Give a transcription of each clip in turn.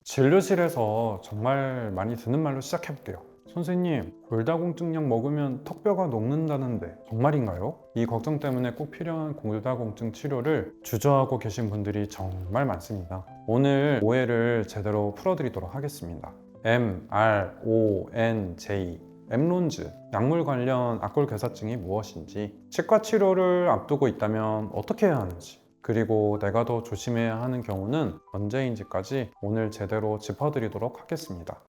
진료실에서 정말 많이 듣는 말로 시작해볼게요. 선생님, 골다공증약 먹으면 턱뼈가 녹는다는데 정말인가요? 이 걱정 때문에 꼭 필요한 골다공증 치료를 주저하고 계신 분들이 정말 많습니다. 오늘 오해를 제대로 풀어드리도록 하겠습니다. MRONJ 엠론즈, 약물 관련 악골괴사증이 무엇인지, 치과 치료를 앞두고 있다면 어떻게 해야 하는지, 그리고 내가 더 조심해야 하는 경우는 언제인지까지 오늘 제대로 짚어드리도록 하겠습니다.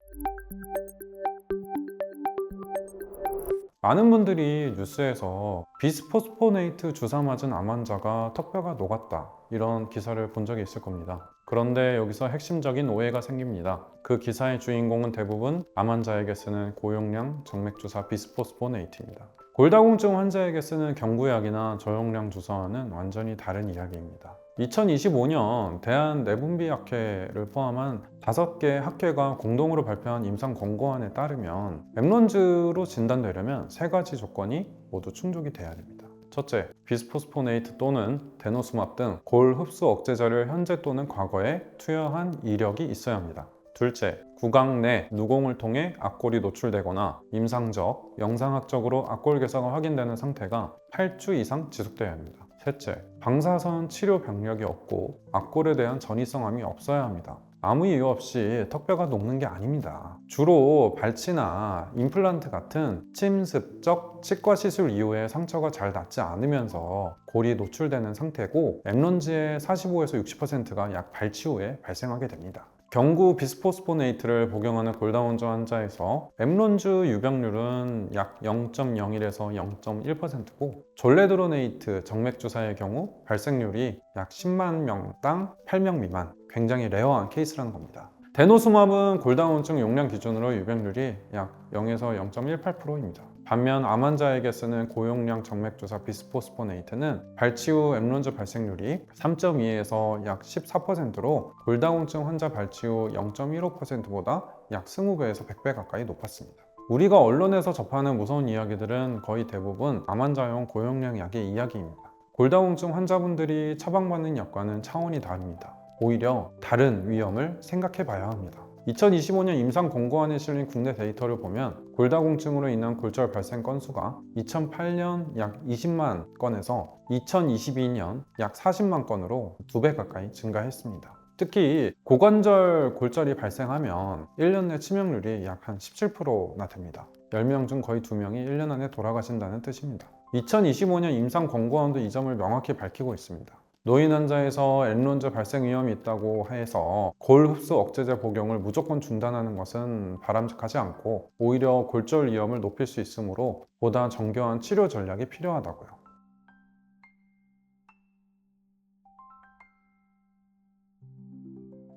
많은 분들이 뉴스에서 비스포스포네이트 주사 맞은 암 환자가 턱뼈가 녹았다, 이런 기사를 본 적이 있을 겁니다. 그런데 여기서 핵심적인 오해가 생깁니다. 그 기사의 주인공은 대부분 암 환자에게 쓰는 고용량 정맥주사 비스포스포네이트입니다. 골다공증 환자에게 쓰는 경구약이나 저용량 주사와는 완전히 다른 이야기입니다. 2025년 대한내분비학회를 포함한 5개 학회가 공동으로 발표한 임상권고안에 따르면 엠론즈로 진단되려면 3가지 조건이 모두 충족이 돼야 됩니다. 첫째, 비스포스포네이트 또는 데노스맙 등 골 흡수 억제제를 현재 또는 과거에 투여한 이력이 있어야 합니다. 둘째, 구강 내 누공을 통해 악골이 노출되거나 임상적, 영상학적으로 악골 괴사가 확인되는 상태가 8주 이상 지속되어야 합니다. 셋째, 방사선 치료 병력이 없고 악골에 대한 전이성암이 없어야 합니다. 아무 이유 없이 턱뼈가 녹는 게 아닙니다. 주로 발치나 임플란트 같은 침습적 치과 시술 이후에 상처가 잘 낫지 않으면서 골이 노출되는 상태고, 엠론즈의 45에서 60%가 약 발치 후에 발생하게 됩니다. 경구 비스포스포네이트를 복용하는 골다공증 환자에서 엠론즈 유병률은 약 0.01에서 0.1%고, 졸레드로네이트 정맥주사의 경우 발생률이 약 10만 명당 8명 미만, 굉장히 레어한 케이스라는 겁니다. 데노스맙은 골다공증 용량 기준으로 유병률이 약 0에서 0.18%입니다. 반면 암 환자에게 쓰는 고용량 정맥주사 비스포스포네이트는 발치 후 엠론즈 발생률이 3.2에서 약 14%로 골다공증 환자 발치 후 0.15%보다 약 20배에서 100배 가까이 높았습니다. 우리가 언론에서 접하는 무서운 이야기들은 거의 대부분 암 환자용 고용량 약의 이야기입니다. 골다공증 환자분들이 처방받는 약과는 차원이 다릅니다. 오히려 다른 위험을 생각해 봐야 합니다. 2025년 임상권고안에 실린 국내 데이터를 보면 골다공증으로 인한 골절 발생 건수가 2008년 약 20만 건에서 2022년 약 40만 건으로 2배 가까이 증가했습니다. 특히 고관절 골절이 발생하면 1년 내 치명률이 약 한 17%나 됩니다. 10명 중 거의 2명이 1년 안에 돌아가신다는 뜻입니다. 2025년 임상권고안도 이 점을 명확히 밝히고 있습니다. 노인 환자에서 엠론즈 발생 위험이 있다고 해서 골 흡수 억제제 복용을 무조건 중단하는 것은 바람직하지 않고, 오히려 골절 위험을 높일 수 있으므로 보다 정교한 치료 전략이 필요하다고요.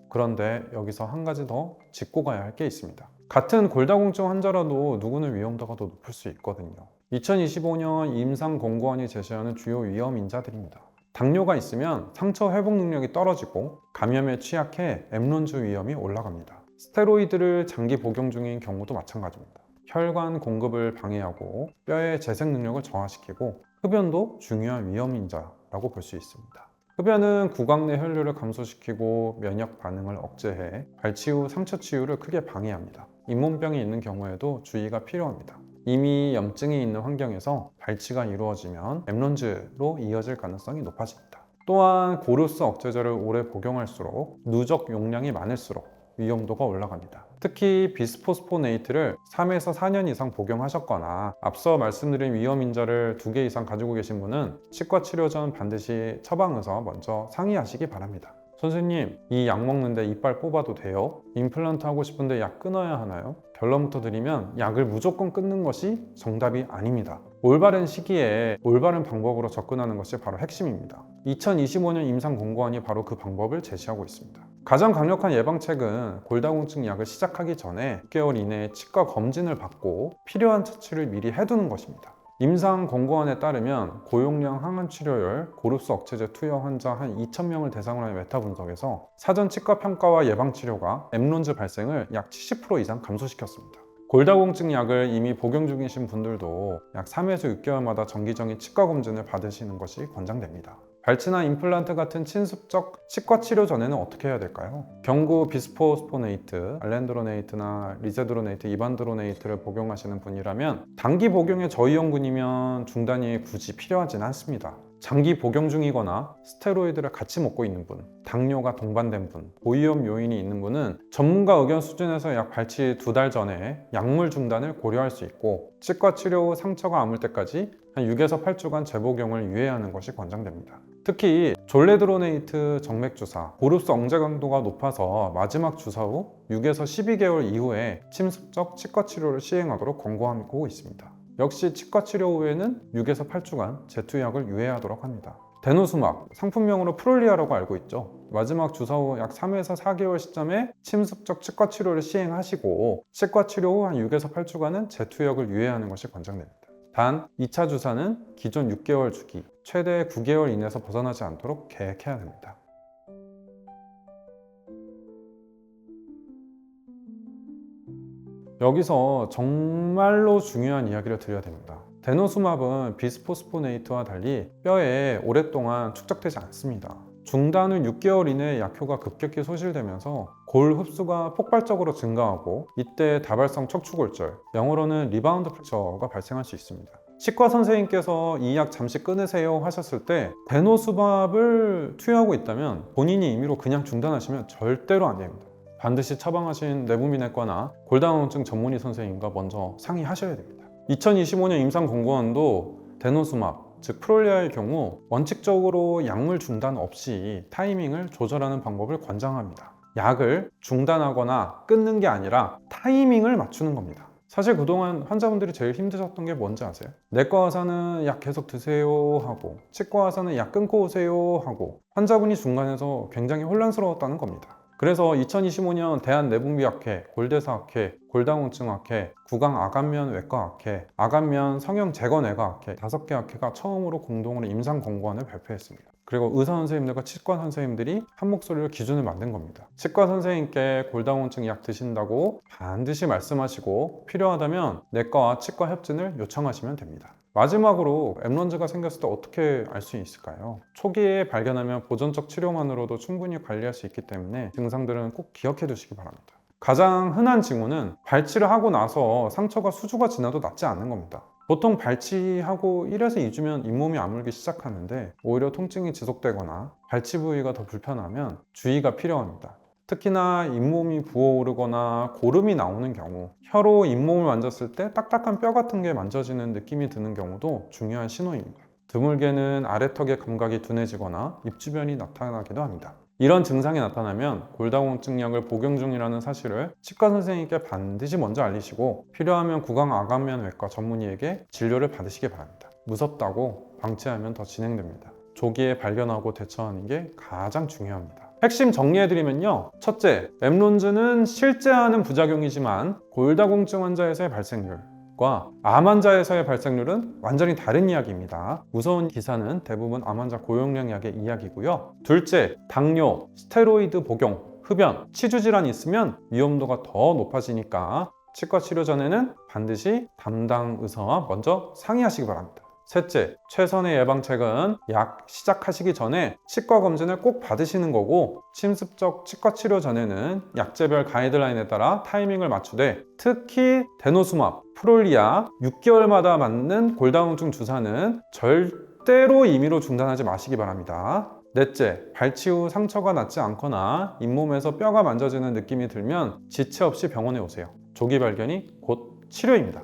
그런데 여기서 한 가지 더 짚고 가야 할 게 있습니다. 같은 골다공증 환자라도 누구는 위험도가 더 높을 수 있거든요. 2025년 임상권고안이 제시하는 주요 위험 인자들입니다. 당뇨가 있으면 상처 회복 능력이 떨어지고 감염에 취약해 엠론즈 위험이 올라갑니다. 스테로이드를 장기 복용 중인 경우도 마찬가지입니다. 혈관 공급을 방해하고 뼈의 재생 능력을 저하시키고, 흡연도 중요한 위험 인자라고 볼 수 있습니다. 흡연은 구강 내 혈류를 감소시키고 면역 반응을 억제해 발치 후 상처 치유를 크게 방해합니다. 잇몸병이 있는 경우에도 주의가 필요합니다. 이미 염증이 있는 환경에서 발치가 이루어지면 엠론즈로 이어질 가능성이 높아집니다. 또한 고르스 억제제를 오래 복용할수록 누적 용량이 많을수록 위험도가 올라갑니다. 특히 비스포스포네이트를 3에서 4년 이상 복용하셨거나 앞서 말씀드린 위험 인자를 2개 이상 가지고 계신 분은 치과 치료 전 반드시 처방의사와 먼저 상의하시기 바랍니다. 선생님, 이 약 먹는데 이빨 뽑아도 돼요? 임플란트 하고 싶은데 약 끊어야 하나요? 결론부터 드리면 약을 무조건 끊는 것이 정답이 아닙니다. 올바른 시기에 올바른 방법으로 접근하는 것이 바로 핵심입니다. 2025년 임상권고안이 바로 그 방법을 제시하고 있습니다. 가장 강력한 예방책은 골다공증 약을 시작하기 전에 6개월 이내에 치과 검진을 받고 필요한 처치를 미리 해두는 것입니다. 임상권고안에 따르면 고용량 항암 치료율, 고릅수 억제제 투여 환자 한 2,000명을 대상으로 한 메타 분석에서 사전 치과 평가와 예방 치료가 엠론즈 발생을 약 70% 이상 감소시켰습니다. 골다공증 약을 이미 복용 중이신 분들도 약 3에서 6개월마다 정기적인 치과 검진을 받으시는 것이 권장됩니다. 발치나 임플란트 같은 침습적 치과 치료 전에는 어떻게 해야 될까요? 경구 비스포스포네이트, 알렌드로네이트나 리제드로네이트, 이반드로네이트를 복용하시는 분이라면 단기 복용의 저이용군이면 중단이 굳이 필요하지는 않습니다. 장기 복용 중이거나 스테로이드를 같이 먹고 있는 분, 당뇨가 동반된 분, 고위험 요인이 있는 분은 전문가 의견 수준에서 약 발치 2달 전에 약물 중단을 고려할 수 있고, 치과 치료 후 상처가 아물 때까지 한 6에서 8주간 재복용을 유예하는 것이 권장됩니다. 특히 졸레드로네이트 정맥주사, 고릅스 억제 강도가 높아서 마지막 주사 후 6에서 12개월 이후에 침습적 치과 치료를 시행하도록 권고하고 있습니다. 역시 치과 치료 후에는 6에서 8주간 제투약을 유예하도록 합니다. 데노수막, 상품명으로 프롤리아라고 알고 있죠. 마지막 주사 후 약 3에서 4개월 시점에 침습적 치과 치료를 시행하시고, 치과 치료 후 한 6에서 8주간은 제투약을 유예하는 것이 권장됩니다. 단 2차 주사는 기존 6개월 주기, 최대 9개월 이내에서 벗어나지 않도록 계획해야 됩니다. 여기서 정말로 중요한 이야기를 드려야 됩니다. 데노수맙은 비스포스포네이트와 달리 뼈에 오랫동안 축적되지 않습니다. 중단 후 6개월 이내에 약효가 급격히 소실되면서 골 흡수가 폭발적으로 증가하고, 이때 다발성 척추골절, 영어로는 리바운드 프랙처가 발생할 수 있습니다. 치과 선생님께서 이 약 잠시 끊으세요 하셨을 때 데노수밥을 투여하고 있다면 본인이 임의로 그냥 중단하시면 절대로 안 됩니다. 반드시 처방하신 내부민외과나 골다공증 전문의 선생님과 먼저 상의하셔야 됩니다. 2025년 임상공고안도 데노수맙, 즉 프롤리아의 경우 원칙적으로 약물 중단 없이 타이밍을 조절하는 방법을 권장합니다. 약을 중단하거나 끊는 게 아니라 타이밍을 맞추는 겁니다. 사실 그동안 환자분들이 제일 힘드셨던 게 뭔지 아세요? 내과 의사는 약 계속 드세요 하고, 치과 의사는 약 끊고 오세요 하고, 환자분이 중간에서 굉장히 혼란스러웠다는 겁니다. 그래서 2025년 대한내분비학회, 골대사학회, 골다공증학회, 구강아간면 외과학회, 아간면 성형재건외과학회 5개 학회가 처음으로 공동으로 임상권고안을 발표했습니다. 그리고 의사 선생님들과 치과 선생님들이 한 목소리로 기준을 만든 겁니다. 치과 선생님께 골다공증 약 드신다고 반드시 말씀하시고, 필요하다면 내과와 치과 협진을 요청하시면 됩니다. 마지막으로 엠런즈가 생겼을 때 어떻게 알 수 있을까요? 초기에 발견하면 보존적 치료만으로도 충분히 관리할 수 있기 때문에 증상들은 꼭 기억해 두시기 바랍니다. 가장 흔한 징후는 발치를 하고 나서 상처가 수주가 지나도 낫지 않는 겁니다. 보통 발치하고 1에서 2주면 잇몸이 아물기 시작하는데, 오히려 통증이 지속되거나 발치 부위가 더 불편하면 주의가 필요합니다. 특히나 잇몸이 부어오르거나 고름이 나오는 경우, 혀로 잇몸을 만졌을 때 딱딱한 뼈 같은 게 만져지는 느낌이 드는 경우도 중요한 신호입니다. 드물게는 아래턱의 감각이 둔해지거나 입 주변이 나타나기도 합니다. 이런 증상이 나타나면 골다공증약을 복용 중이라는 사실을 치과 선생님께 반드시 먼저 알리시고, 필요하면 구강아간면외과 전문의에게 진료를 받으시기 바랍니다. 무섭다고 방치하면 더 진행됩니다. 조기에 발견하고 대처하는 게 가장 중요합니다. 핵심 정리해드리면요. 첫째, 엠론즈는 실제 하는 부작용이지만 골다공증 환자에서의 발생률과 암 환자에서의 발생률은 완전히 다른 이야기입니다. 무서운 기사는 대부분 암 환자 고용량 약의 이야기고요. 둘째, 당뇨, 스테로이드 복용, 흡연, 치주질환이 있으면 위험도가 더 높아지니까 치과 치료 전에는 반드시 담당 의사와 먼저 상의하시기 바랍니다. 셋째, 최선의 예방책은 약 시작하시기 전에 치과 검진을 꼭 받으시는 거고, 침습적 치과 치료 전에는 약제별 가이드라인에 따라 타이밍을 맞추되, 특히 데노수맙, 프롤리아 6개월마다 맞는 골다공증 주사는 절대로 임의로 중단하지 마시기 바랍니다. 넷째, 발치 후 상처가 낫지 않거나 잇몸에서 뼈가 만져지는 느낌이 들면 지체 없이 병원에 오세요. 조기 발견이 곧 치료입니다.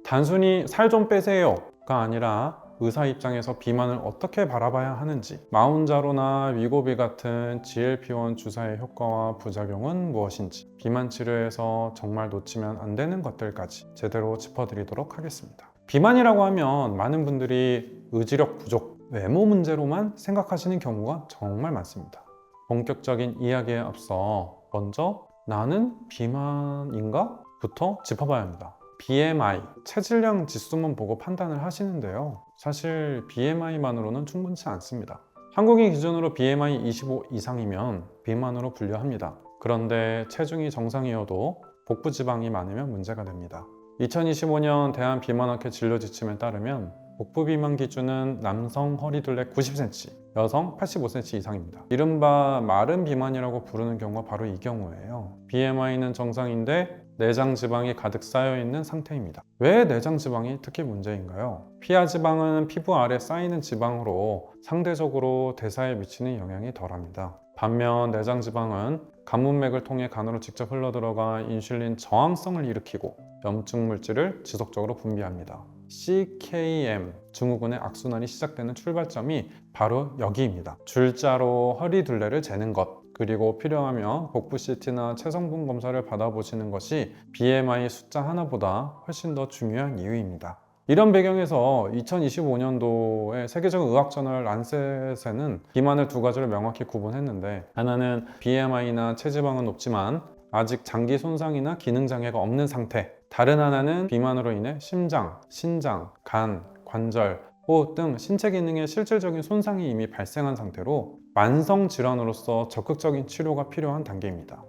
단순히 살 좀 빼세요가 아니라 의사 입장에서 비만을 어떻게 바라봐야 하는지, 마운자로나 위고비 같은 GLP-1 주사의 효과와 부작용은 무엇인지, 비만 치료에서 정말 놓치면 안 되는 것들까지 제대로 짚어드리도록 하겠습니다. 비만이라고 하면 많은 분들이 의지력 부족, 외모 문제로만 생각하시는 경우가 정말 많습니다. 본격적인 이야기에 앞서 먼저 나는 비만인가? 부터 짚어봐야 합니다. BMI, 체질량 지수만 보고 판단을 하시는데요. 사실 BMI만으로는 충분치 않습니다. 한국인 기준으로 BMI 25 이상이면 비만으로 분류합니다. 그런데 체중이 정상이어도 복부 지방이 많으면 문제가 됩니다. 2025년 대한비만학회 진료지침에 따르면 복부 비만 기준은 남성 허리둘레 90cm, 여성 85cm 이상입니다. 이른바 마른 비만이라고 부르는 경우가 바로 이 경우예요. BMI는 정상인데 내장 지방이 가득 쌓여 있는 상태입니다. 왜 내장 지방이 특히 문제인가요? 피하 지방은 피부 아래 쌓이는 지방으로 상대적으로 대사에 미치는 영향이 덜합니다. 반면 내장 지방은 간문맥을 통해 간으로 직접 흘러들어가 인슐린 저항성을 일으키고 염증 물질을 지속적으로 분비합니다. CKM 증후군의 악순환이 시작되는 출발점이 바로 여기입니다. 줄자로 허리 둘레를 재는 것, 그리고 필요하면 복부 CT나 체성분 검사를 받아보시는 것이 BMI 숫자 하나보다 훨씬 더 중요한 이유입니다. 이런 배경에서 2025년도에 세계적 의학저널 란셋에는 비만을 두 가지로 명확히 구분했는데, 하나는 BMI나 체지방은 높지만 아직 장기 손상이나 기능 장애가 없는 상태, 다른 하나는 비만으로 인해 심장, 신장, 간, 관절, 호흡 등 신체 기능에 실질적인 손상이 이미 발생한 상태로 만성 질환으로서 적극적인 치료가 필요한 단계입니다.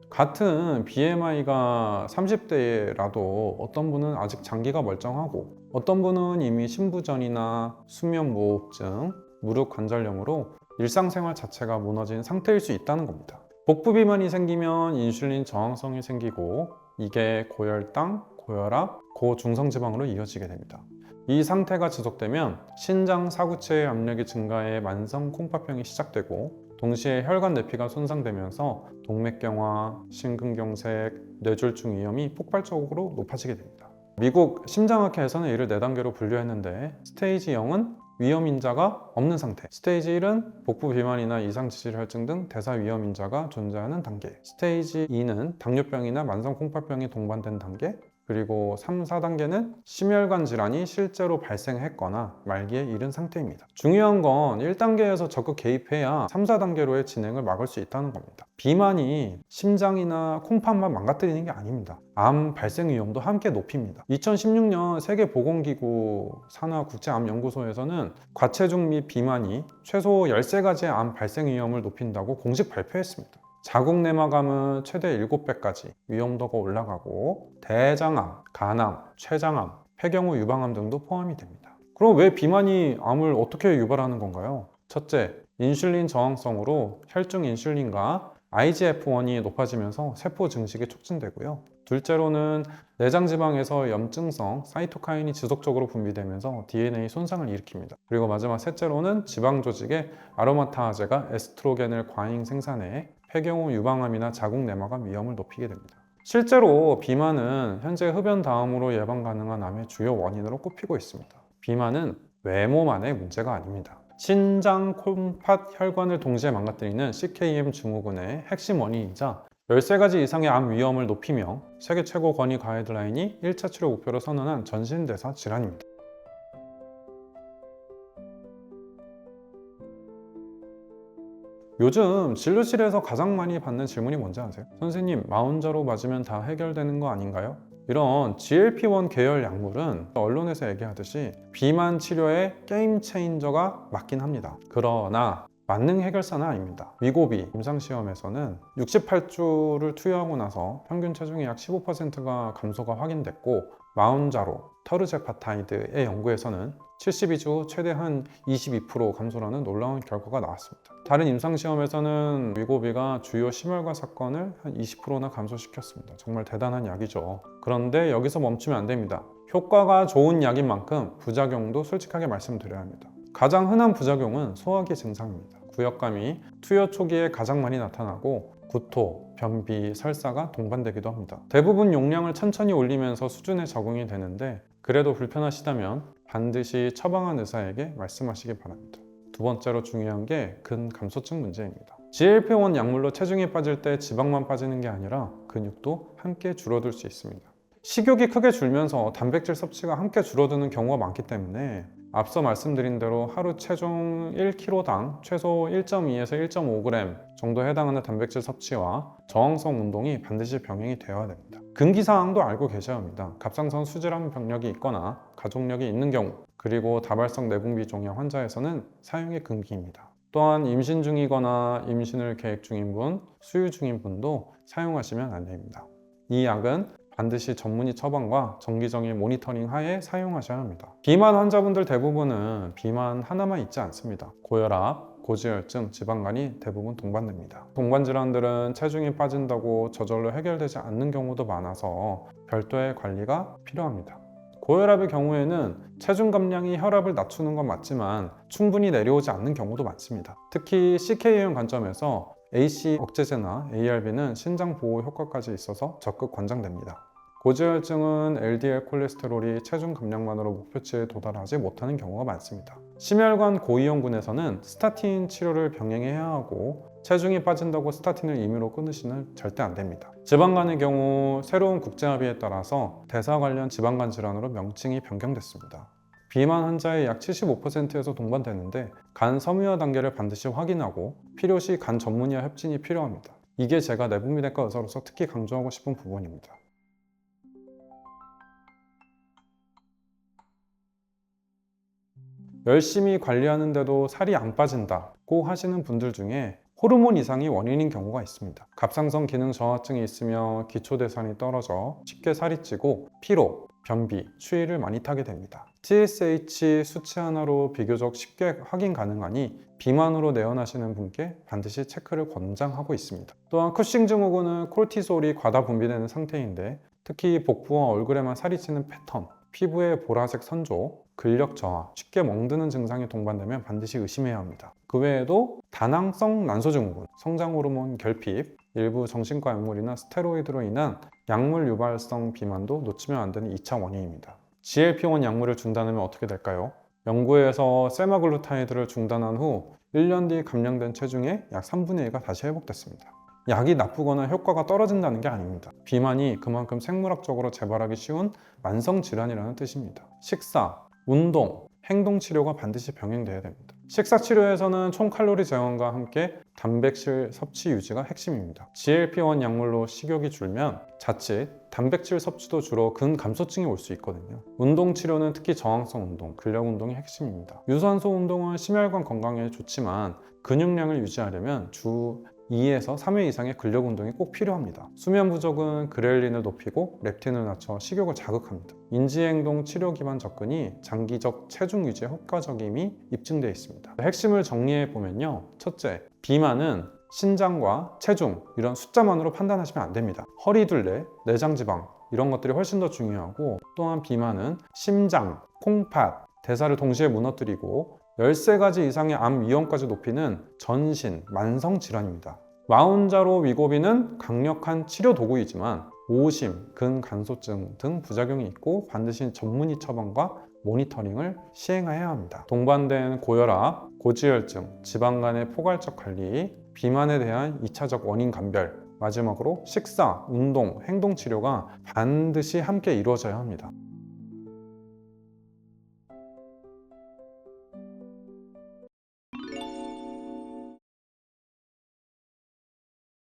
같은 BMI가 30대라도 어떤 분은 아직 장기가 멀쩡하고 어떤 분은 이미 신부전이나 수면무호흡증, 무릎 관절염으로 일상생활 자체가 무너진 상태일 수 있다는 겁니다. 복부 비만이 생기면 인슐린 저항성이 생기고 이게 고혈당, 고혈압, 고중성지방으로 이어지게 됩니다. 이 상태가 지속되면 신장 사구체의 압력이 증가해 만성 콩팥병이 시작되고 동시에 혈관 내피가 손상되면서 동맥경화, 심근경색, 뇌졸중 위험이 폭발적으로 높아지게 됩니다. 미국 심장학회에서는 이를 4단계로 분류했는데 스테이지 0은 위험인자가 없는 상태, 스테이지 1은 복부 비만이나 이상지질혈증 등 대사 위험인자가 존재하는 단계, 스테이지 2는 당뇨병이나 만성 콩팥병이 동반된 단계, 그리고 3, 4단계는 심혈관 질환이 실제로 발생했거나 말기에 이른 상태입니다. 중요한 건 1단계에서 적극 개입해야 3, 4단계로의 진행을 막을 수 있다는 겁니다. 비만이 심장이나 콩팥만 망가뜨리는 게 아닙니다. 암 발생 위험도 함께 높입니다. 2016년 세계보건기구 산하 국제암연구소에서는 과체중 및 비만이 최소 13가지의 암 발생 위험을 높인다고 공식 발표했습니다. 자궁 내막암은 최대 7배까지 위험도가 올라가고 대장암, 간암, 췌장암, 폐경후 유방암 등도 포함이 됩니다. 그럼 왜 비만이 암을 어떻게 유발하는 건가요? 첫째, 인슐린 저항성으로 혈중 인슐린과 IGF-1이 높아지면서 세포 증식이 촉진되고요. 둘째로는 내장 지방에서 염증성 사이토카인이 지속적으로 분비되면서 DNA 손상을 일으킵니다. 그리고 마지막 셋째로는 지방 조직의 아로마타제가 에스트로겐을 과잉 생산해 폐경후 유방암이나 자궁 내막암 위험을 높이게 됩니다. 실제로 비만은 현재 흡연 다음으로 예방 가능한 암의 주요 원인으로 꼽히고 있습니다. 비만은 외모만의 문제가 아닙니다. 신장, 콩팥, 혈관을 동시에 망가뜨리는 CKM 증후군의 핵심 원인이자 13가지 이상의 암 위험을 높이며 세계 최고 권위 가이드라인이 1차 치료 목표로 선언한 전신대사 질환입니다. 요즘 진료실에서 가장 많이 받는 질문이 뭔지 아세요? 선생님, 마운자로 맞으면 다 해결되는 거 아닌가요? 이런 GLP-1 계열 약물은 언론에서 얘기하듯이 비만 치료의 게임 체인저가 맞긴 합니다. 그러나 만능 해결사는 아닙니다. 위고비 임상시험에서는 68주를 투여하고 나서 평균 체중의 약 15%가 감소가 확인됐고, 마운자로 터르제파타이드의 연구에서는 72주 최대 한 22% 감소라는 놀라운 결과가 나왔습니다. 다른 임상시험에서는 위고비가 주요 심혈관 사건을 한 20%나 감소시켰습니다. 정말 대단한 약이죠. 그런데 여기서 멈추면 안 됩니다. 효과가 좋은 약인 만큼 부작용도 솔직하게 말씀드려야 합니다. 가장 흔한 부작용은 소화기 증상입니다. 구역감이 투여 초기에 가장 많이 나타나고 구토, 변비, 설사가 동반되기도 합니다. 대부분 용량을 천천히 올리면서 수준에 적응이 되는데 그래도 불편하시다면 반드시 처방한 의사에게 말씀하시기 바랍니다. 두 번째로 중요한 게 근감소증 문제입니다. GLP-1 약물로 체중이 빠질 때 지방만 빠지는 게 아니라 근육도 함께 줄어들 수 있습니다. 식욕이 크게 줄면서 단백질 섭취가 함께 줄어드는 경우가 많기 때문에 앞서 말씀드린 대로 하루 체중 1kg당 최소 1.2에서 1.5g 정도 해당하는 단백질 섭취와 저항성 운동이 반드시 병행이 되어야 됩니다. 금기사항도 알고 계셔야 합니다. 갑상선 수질환 병력이 있거나 가족력이 있는 경우, 그리고 다발성 내분비 종양 환자에서는 사용이 금기입니다. 또한 임신 중이거나 임신을 계획 중인 분, 수유 중인 분도 사용하시면 안 됩니다. 이 약은 반드시 전문의 처방과 정기적인 모니터링 하에 사용하셔야 합니다. 비만 환자분들 대부분은 비만 하나만 있지 않습니다. 고혈압, 고지혈증, 지방간이 대부분 동반됩니다. 동반 질환들은 체중이 빠진다고 저절로 해결되지 않는 경우도 많아서 별도의 관리가 필요합니다. 고혈압의 경우에는 체중 감량이 혈압을 낮추는 건 맞지만 충분히 내려오지 않는 경우도 많습니다. 특히 CKA형 관점에서 AC 억제제나 ARB는 신장 보호 효과까지 있어서 적극 권장됩니다. 고지혈증은 LDL 콜레스테롤이 체중 감량만으로 목표치에 도달하지 못하는 경우가 많습니다. 심혈관 고위험군에서는 스타틴 치료를 병행해야 하고 체중이 빠진다고 스타틴을 임의로 끊으시는 절대 안 됩니다. 지방간의 경우 새로운 국제합의에 따라서 대사 관련 지방간 질환으로 명칭이 변경됐습니다. 비만 환자의 약 75%에서 동반되는데 간 섬유화 단계를 반드시 확인하고 필요시 간 전문의와 협진이 필요합니다. 이게 제가 내분비내과 의사로서 특히 강조하고 싶은 부분입니다. 열심히 관리하는데도 살이 안 빠진다고 하시는 분들 중에 호르몬 이상이 원인인 경우가 있습니다. 갑상선 기능 저하증이 있으며 기초대사량이 떨어져 쉽게 살이 찌고 피로, 변비, 추위를 많이 타게 됩니다. TSH 수치 하나로 비교적 쉽게 확인 가능하니 비만으로 내원하시는 분께 반드시 체크를 권장하고 있습니다. 또한 쿠싱 증후군은 코르티솔이 과다 분비되는 상태인데 특히 복부와 얼굴에만 살이 찌는 패턴, 피부의 보라색 선조, 근력 저하, 쉽게 멍드는 증상이 동반되면 반드시 의심해야 합니다. 그 외에도 다낭성 난소증후군, 성장호르몬 결핍, 일부 정신과 약물이나 스테로이드로 인한 약물 유발성 비만도 놓치면 안 되는 2차 원인입니다. GLP-1 약물을 중단하면 어떻게 될까요? 연구에서 세마글루타이드를 중단한 후 1년 뒤 감량된 체중의 약 3분의 1가 다시 회복됐습니다. 약이 나쁘거나 효과가 떨어진다는 게 아닙니다. 비만이 그만큼 생물학적으로 재발하기 쉬운 만성질환이라는 뜻입니다. 식사, 운동, 행동 치료가 반드시 병행돼야 됩니다. 식사 치료에서는 총 칼로리 제한과 함께 단백질 섭취 유지가 핵심입니다. GLP-1 약물로 식욕이 줄면 자칫 단백질 섭취도 줄어 근감소증이 올 수 있거든요. 운동 치료는 특히 저항성 운동, 근력 운동이 핵심입니다. 유산소 운동은 심혈관 건강에 좋지만 근육량을 유지하려면 주 2에서 3회 이상의 근력 운동이 꼭 필요합니다. 수면 부족은 그렐린을 높이고 렙틴을 낮춰 식욕을 자극합니다. 인지행동 치료 기반 접근이 장기적 체중 유지에 효과적임이 입증되어 있습니다. 핵심을 정리해 보면요. 첫째, 비만은 신장과 체중 이런 숫자만으로 판단하시면 안 됩니다. 허리둘레, 내장지방 이런 것들이 훨씬 더 중요하고 또한 비만은 심장, 콩팥, 대사를 동시에 무너뜨리고 13가지 이상의 암 위험까지 높이는 전신, 만성 질환입니다. 마운자로 위고비는 강력한 치료 도구이지만 오심, 근간소증 등 부작용이 있고 반드시 전문의 처방과 모니터링을 시행해야 합니다. 동반된 고혈압, 고지혈증, 지방간의 포괄적 관리, 비만에 대한 2차적 원인 감별, 마지막으로 식사, 운동, 행동 치료가 반드시 함께 이루어져야 합니다.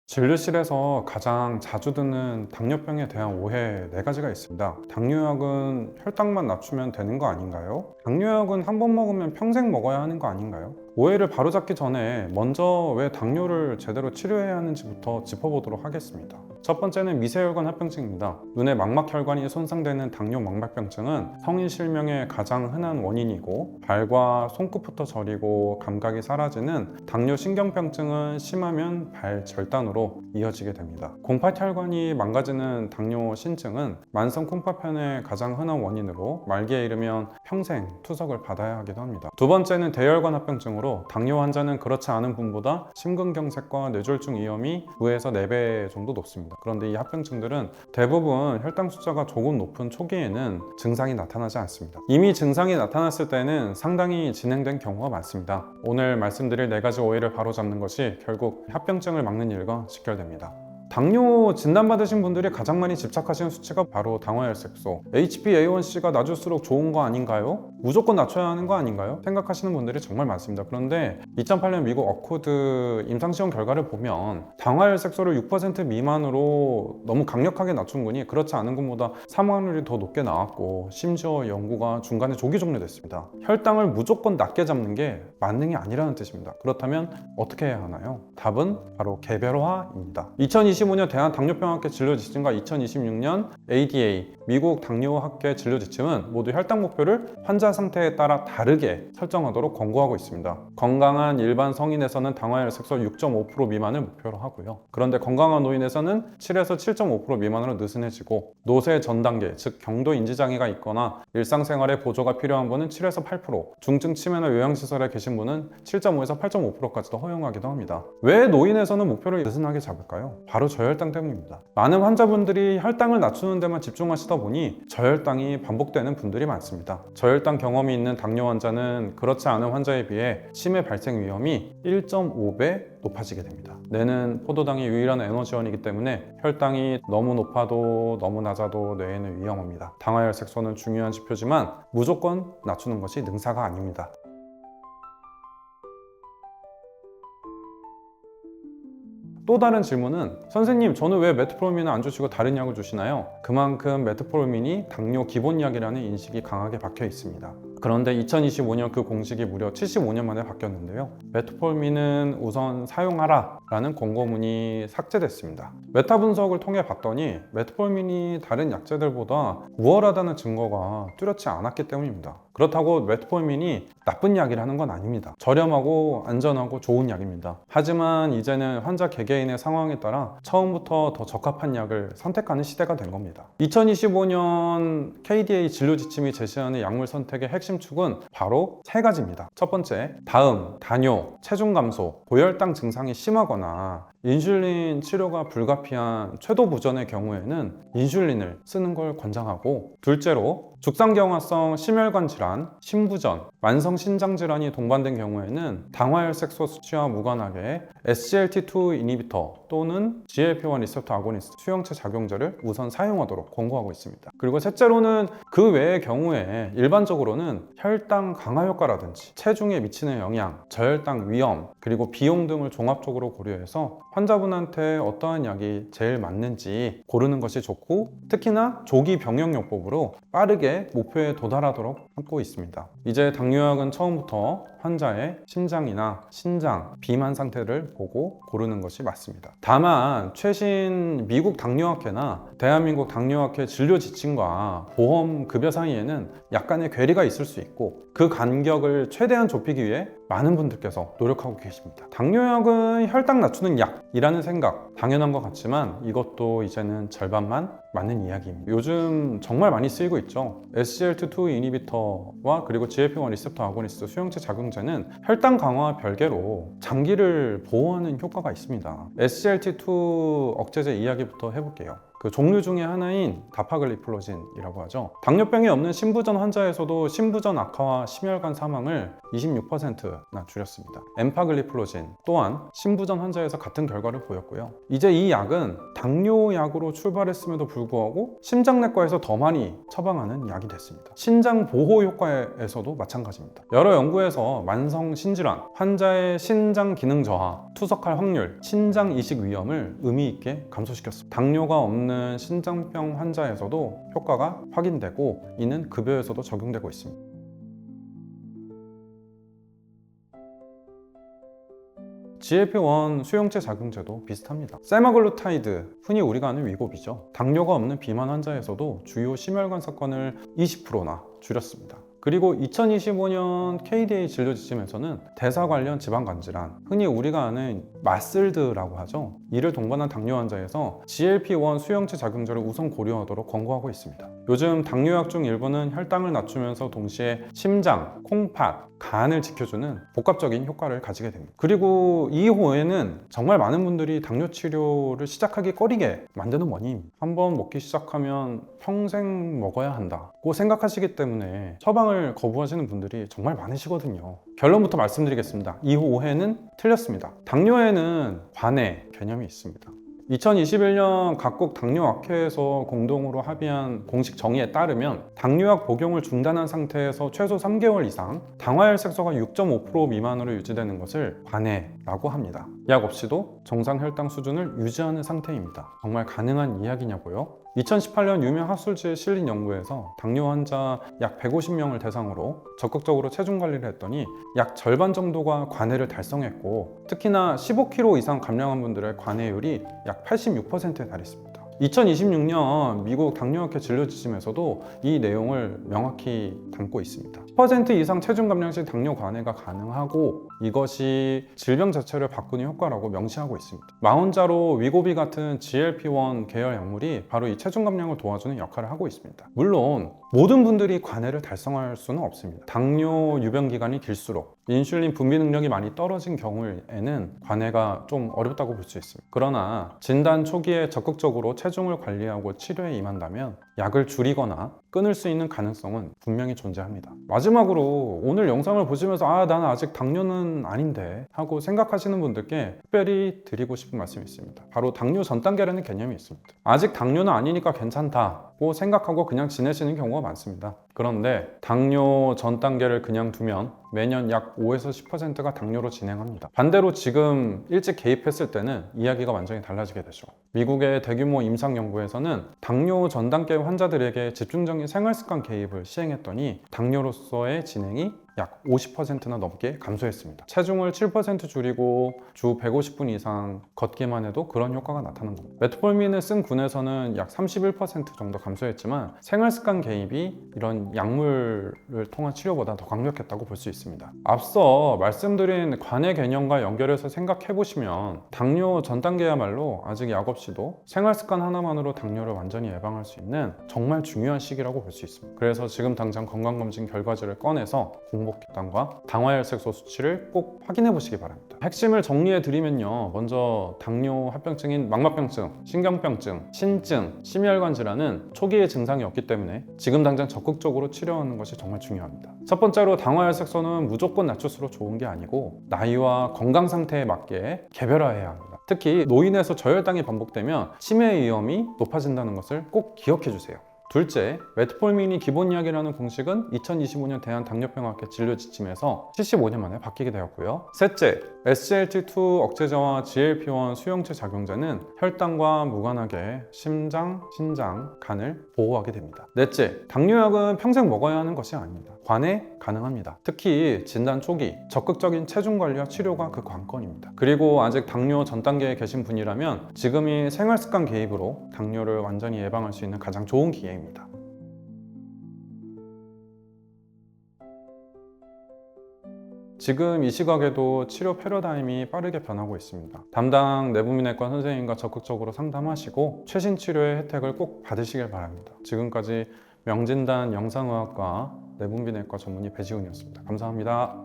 진료실에서 가장 자주 듣는 당뇨병에 대한 오해 4가지가 있습니다. 당뇨약은 혈당만 낮추면 되는 거 아닌가요? 당뇨약은 한 번 먹으면 평생 먹어야 하는 거 아닌가요? 오해를 바로잡기 전에 먼저 왜 당뇨를 제대로 치료해야 하는지부터 짚어보도록 하겠습니다. 첫 번째는 미세혈관 합병증입니다. 눈의 망막혈관이 손상되는 당뇨 망막병증은 성인 실명의 가장 흔한 원인이고 발과 손끝부터 저리고 감각이 사라지는 당뇨 신경병증은 심하면 발 절단으로 이어지게 됩니다. 공파혈관이 망가지는 당뇨 신증은 만성 콩팥편의 가장 흔한 원인으로 말기에 이르면 평생 투석을 받아야 하기도 합니다. 두 번째는 대혈관 합병증으로 당뇨 환자는 그렇지 않은 분보다 심근경색과 뇌졸중 위험이 2에서 4배 정도 높습니다. 그런데 이 합병증들은 대부분 혈당 숫자가 조금 높은 초기에는 증상이 나타나지 않습니다. 이미 증상이 나타났을 때는 상당히 진행된 경우가 많습니다. 오늘 말씀드릴 4가지 오해를 바로잡는 것이 결국 합병증을 막는 일과 직결됩니다. 당뇨 진단받으신 분들이 가장 많이 집착하시는 수치가 바로 당화혈색소, HbA1c가 낮을수록 좋은 거 아닌가요? 무조건 낮춰야 하는 거 아닌가요? 생각하시는 분들이 정말 많습니다. 그런데 2008년 미국 어코드 임상시험 결과를 보면 당화혈색소를 6% 미만으로 너무 강력하게 낮춘 분이 그렇지 않은 분보다 사망률이 더 높게 나왔고 심지어 연구가 중간에 조기 종료됐습니다. 혈당을 무조건 낮게 잡는 게 만능이 아니라는 뜻입니다. 그렇다면 어떻게 해야 하나요? 답은 바로 개별화입니다. 2020 2025년 대한당뇨병학회 진료지침과 2026년 ADA 미국 당뇨학회 진료지침은 모두 혈당 목표를 환자 상태에 따라 다르게 설정하도록 권고하고 있습니다. 건강한 일반 성인에서는 당화혈색소 6.5% 미만을 목표로 하고요. 그런데 건강한 노인에서는 7에서 7.5% 미만으로 느슨해지고 노쇠 전 단계, 즉 경도 인지장애가 있거나 일상생활에 보조가 필요한 분은 7에서 8%, 중증 치매나 요양시설에 계신 분은 7.5에서 8.5%까지도 허용하기도 합니다. 왜 노인에서는 목표를 느슨하게 잡을까요? 바로 저혈당 때문입니다. 많은 환자분들이 혈당을 낮추는 데만 집중하시다 보니 저혈당이 반복되는 분들이 많습니다. 저혈당 경험이 있는 당뇨 환자는 그렇지 않은 환자에 비해 치매 발생 위험이 1.5배 높아지게 됩니다. 뇌는 포도당이 유일한 에너지원이기 때문에 혈당이 너무 높아도 너무 낮아도 뇌에는 위험합니다. 당화혈색소는 중요한 지표지만 무조건 낮추는 것이 능사가 아닙니다. 또 다른 질문은 선생님 저는 왜 메트포르민을 안 주시고 다른 약을 주시나요? 그만큼 메트포르민이 당뇨 기본약이라는 인식이 강하게 박혀 있습니다. 그런데 2025년 그 공식이 무려 75년 만에 바뀌었는데요. 메트포르민은 우선 사용하라 라는 권고문이 삭제됐습니다. 메타 분석을 통해 봤더니 메트포르민이 다른 약제들보다 우월하다는 증거가 뚜렷지 않았기 때문입니다. 그렇다고 메트포르민이 나쁜 약이라는 건 아닙니다. 저렴하고 안전하고 좋은 약입니다. 하지만 이제는 환자 개개인의 상황에 따라 처음부터 더 적합한 약을 선택하는 시대가 된 겁니다. 2025년 KDA 진료지침이 제시하는 약물 선택의 핵심 축은 바로 세 가지입니다. 첫 번째, 다음, 다뇨, 체중 감소, 고혈당 증상이 심하거나 인슐린 치료가 불가피한 쇄도부전의 경우에는 인슐린을 쓰는 걸 권장하고, 둘째로 죽상경화성 심혈관 질환, 심부전, 만성 신장 질환이 동반된 경우에는 당화혈색소 수치와 무관하게 SGLT2 이니비터 또는 GLP-1 리셉터 아고니스트 수용체 작용제를 우선 사용하도록 권고하고 있습니다. 그리고 셋째로는 그 외의 경우에 일반적으로는 혈당 강화 효과라든지 체중에 미치는 영향, 저혈당 위험, 그리고 비용 등을 종합적으로 고려해서 환자분한테 어떠한 약이 제일 맞는지 고르는 것이 좋고, 특히나 조기 병역요법으로 빠르게 목표에 도달하도록 하고 있습니다. 이제 당뇨약은 처음부터 환자의 심장이나 신장, 비만 상태를 보고 고르는 것이 맞습니다. 다만 최신 미국 당뇨학회나 대한민국 당뇨학회 진료 지침과 보험 급여 사이에는 약간의 괴리가 있을 수 있고, 그 간격을 최대한 좁히기 위해 많은 분들께서 노력하고 계십니다. 당뇨약은 혈당 낮추는 약이라는 생각 당연한 것 같지만 이것도 이제는 절반만 맞는 이야기입니다. 요즘 정말 많이 쓰이고 있죠. SGLT2 이니비터와 그리고 GLP-1 리셉터 아고니스트 수용체 작용제는 혈당 강화와 별개로 장기를 보호하는 효과가 있습니다. SGLT2 억제제 이야기부터 해볼게요. 그 종류 중에 하나인 다파글리플로진이라고 하죠. 당뇨병이 없는 심부전 환자에서도 심부전 악화와 심혈관 사망을 26%나 줄였습니다. 엠파글리플로진 또한 심부전 환자에서 같은 결과를 보였고요. 이제 이 약은 당뇨약으로 출발했음에도 불구하고 심장내과에서 더 많이 처방하는 약이 됐습니다. 신장 보호 효과에서도 마찬가지입니다. 여러 연구에서 만성 신질환, 환자의 신장 기능 저하, 투석할 확률, 신장 이식 위험을 의미 있게 감소시켰습니다. 당뇨가 없는 신장병 환자에서도 효과가 확인되고, 이는 급여에서도 적용되고 있습니다. GLP-1 수용체 작용제도 비슷합니다. 세마글루타이드, 흔히 우리가 아는 위고비죠. 당뇨가 없는 비만 환자에서도 주요 심혈관 사건을 20%나 줄였습니다. 그리고 2025년 KDA 진료 지침에서는 대사 관련 지방간 질환, 흔히 우리가 아는 마슬드라고 하죠. 이를 동반한 당뇨 환자에서 GLP-1 수용체 작용제를 우선 고려하도록 권고하고 있습니다. 요즘 당뇨약 중 일부는 혈당을 낮추면서 동시에 심장, 콩팥, 간을 지켜주는 복합적인 효과를 가지게 됩니다. 그리고 이후에는 정말 많은 분들이 당뇨 치료를 시작하기 꺼리게 만드는 원인, 한번 먹기 시작하면 평생 먹어야 한다고 생각하시기 때문에 처방을 거부하시는 분들이 정말 많으시거든요. 결론부터 말씀드리겠습니다. 이 오해는 틀렸습니다. 당뇨에는 관해 개념이 있습니다. 2021년 각국 당뇨학회에서 공동으로 합의한 공식 정의에 따르면 당뇨약 복용을 중단한 상태에서 최소 3개월 이상 당화혈색소가 6.5% 미만으로 유지되는 것을 관해라고 합니다. 약 없이도 정상 혈당 수준을 유지하는 상태입니다. 정말 가능한 이야기냐고요? 2018년 유명 학술지에 실린 연구에서 당뇨 환자 약 150명을 대상으로 적극적으로 체중 관리를 했더니 약 절반 정도가 관해를 달성했고, 특히나 15kg 이상 감량한 분들의 관해율이 약 86%에 달했습니다. 2026년 미국 당뇨학회 진료지침에서도 이 내용을 명확히 담고 있습니다. 10% 이상 체중 감량 시 당뇨 관해가 가능하고, 이것이 질병 자체를 바꾸는 효과라고 명시하고 있습니다. 마흔자로 위고비 같은 GLP-1 계열 약물이 바로 이 체중 감량을 도와주는 역할을 하고 있습니다. 물론 모든 분들이 관해를 달성할 수는 없습니다. 당뇨 유병 기간이 길수록 인슐린 분비 능력이 많이 떨어진 경우에는 관해가 좀 어렵다고 볼 수 있습니다. 그러나 진단 초기에 적극적으로 체중을 관리하고 치료에 임한다면 약을 줄이거나 끊을 수 있는 가능성은 분명히 존재합니다. 마지막으로 오늘 영상을 보시면서 나는 아직 당뇨는 아닌데 하고 생각하시는 분들께 특별히 드리고 싶은 말씀이 있습니다. 바로 당뇨 전 단계라는 개념이 있습니다. 아직 당뇨는 아니니까 괜찮다고 생각하고 그냥 지내시는 경우가 많습니다. 그런데 당뇨 전 단계를 그냥 두면 매년 약 5에서 10%가 당뇨로 진행합니다. 반대로 지금 일찍 개입했을 때는 이야기가 완전히 달라지게 되죠. 미국의 대규모 임상 연구에서는 당뇨 전 단계 환자들에게 집중적인 생활습관 개입을 시행했더니 당뇨로서의 진행이 약 50%나 넘게 감소했습니다. 체중을 7% 줄이고 주 150분 이상 걷기만 해도 그런 효과가 나타난 겁니다. 메트폴민을 쓴 군에서는 약 31% 정도 감소했지만 생활습관 개입이 이런 약물을 통한 치료보다 더 강력했다고 볼 수 있습니다. 앞서 말씀드린 관해 개념과 연결해서 생각해 보시면 당뇨 전 단계야말로 아직 약 없이도 생활습관 하나만으로 당뇨를 완전히 예방할 수 있는 정말 중요한 시기라고 볼 수 있습니다. 그래서 지금 당장 건강검진 결과지를 꺼내서 공복혈당과 당화혈색소 수치를 꼭 확인해 보시기 바랍니다. 핵심을 정리해 드리면요, 먼저 당뇨 합병증인 망막병증, 신경병증, 신증, 심혈관 질환은 초기의 증상이 없기 때문에 지금 당장 적극적으로 치료하는 것이 정말 중요합니다. 첫 번째로 당화혈색소는 무조건 낮출수록 좋은 게 아니고 나이와 건강 상태에 맞게 개별화해야 합니다. 특히 노인에서 저혈당이 반복되면 치매 위험이 높아진다는 것을 꼭 기억해 주세요. 둘째, 메트폴민이 기본약이라는 공식은 2025년 대한당뇨병학회 진료지침에서 75년 만에 바뀌게 되었고요. 셋째, SGLT2 억제제와 GLP-1 수용체 작용제는 혈당과 무관하게 심장, 신장, 간을 보호하게 됩니다. 넷째, 당뇨약은 평생 먹어야 하는 것이 아닙니다. 관해 가능합니다. 특히 진단 초기, 적극적인 체중 관리와 치료가 그 관건입니다. 그리고 아직 당뇨 전 단계에 계신 분이라면 지금이 생활습관 개입으로 당뇨를 완전히 예방할 수 있는 가장 좋은 기회입니다. 지금 이 시각에도 치료 패러다임이 빠르게 변하고 있습니다. 담당 내분비내과 선생님과 적극적으로 상담하시고 최신 치료의 혜택을 꼭 받으시길 바랍니다. 지금까지 명진단 영상의학과 내분비내과 전문의 배지훈이었습니다. 감사합니다.